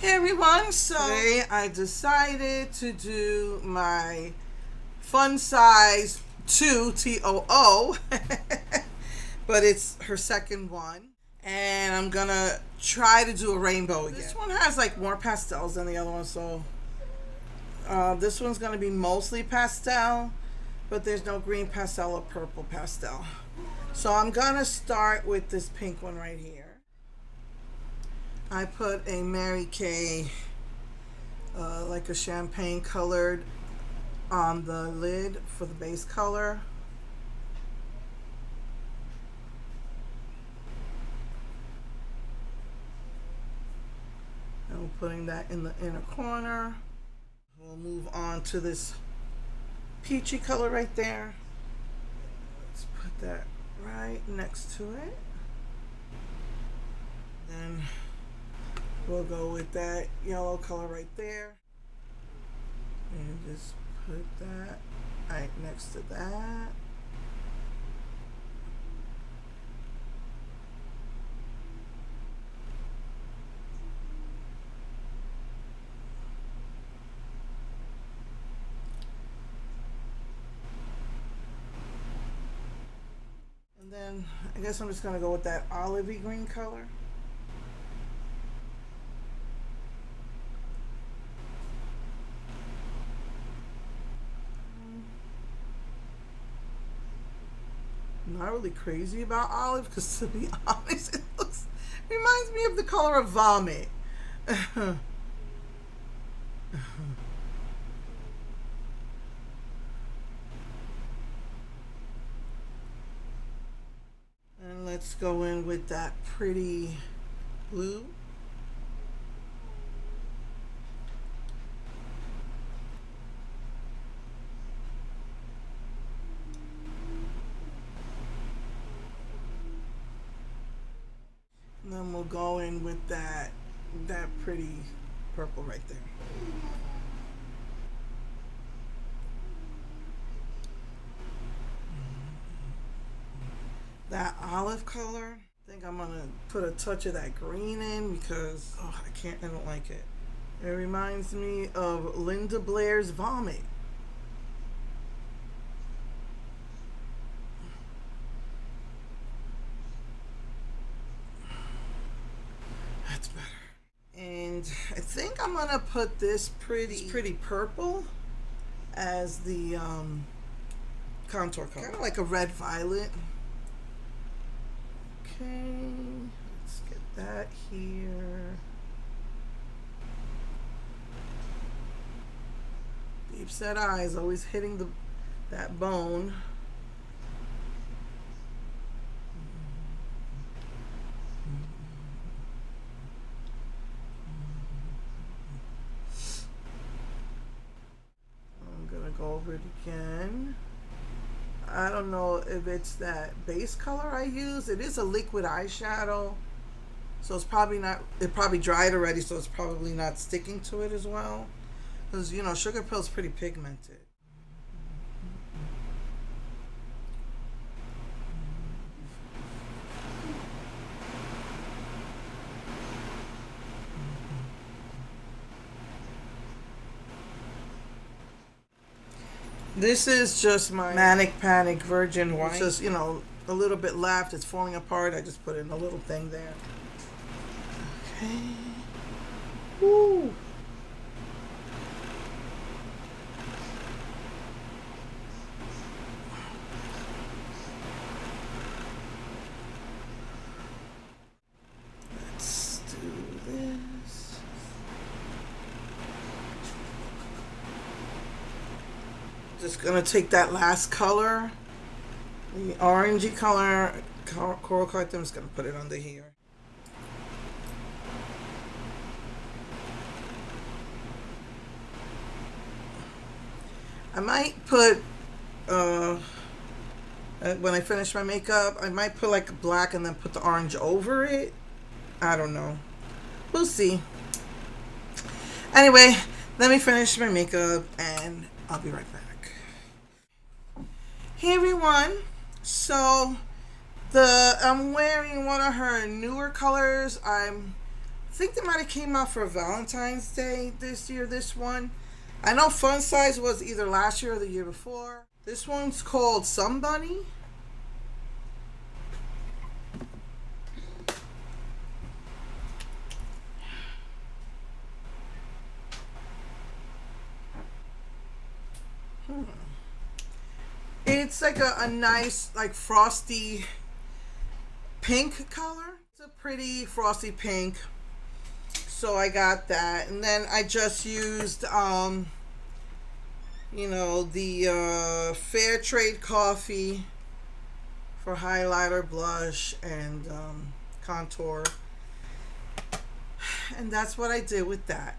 Hey everyone, so today I decided to do my Fun Size Too, T-O-O, but it's her second one. And I'm gonna try to do a rainbow again. This one has like more pastels than the other one, so this one's gonna be mostly pastel, but there's no green pastel or purple pastel. So I'm gonna start with this pink one right here. I put a Mary Kay, like a champagne colored on the lid for the base color. And we're putting that in the inner corner. We'll move on to this peachy color right there. Let's put that right next to it. Then we'll go with that yellow color right there. And just put that right next to that. And then I guess I'm just going to go with that olivey green color. I'm not really crazy about olive because, to be honest, it reminds me of the color of vomit. And let's go in with that pretty blue. And then we'll go in with that pretty purple right there. That olive color, I think I'm gonna put a touch of that green in because I don't like it. It reminds me of Linda Blair's vomit. That's better. And I think I'm gonna put this pretty purple as the contour color, kind of like a red violet. Okay, let's get that here. Deep set eyes, always hitting that bone. I'm gonna go over it again. I don't know if it's that base color I use. It is a liquid eyeshadow, so it's probably not, it probably dried already, so it's probably not sticking to it as well. Because, you know, Sugarpill's pretty pigmented. This is just my Manic Panic Virgin White. It's just, you know, a little bit left. It's falling apart. I just put in a little thing there. Okay. Woo. Let's do this. Just gonna take that last color, the orangey color, coral card. I'm just gonna put it under here. I might put when I finish my makeup, I might put like black and then put the orange over it. I don't know. We'll see. Anyway, let me finish my makeup and I'll be right back. Hey everyone. So I'm wearing one of her newer colors. I'm think they might have came out for Valentine's Day this year, this one. I know Fun Size was either last year or the year before. This one's called Somebody. It's like a nice, like frosty pink color. It's a pretty frosty pink. So I got that. And then I just used, you know, the Fair Trade Coffee for highlighter, blush, and contour. And that's what I did with that.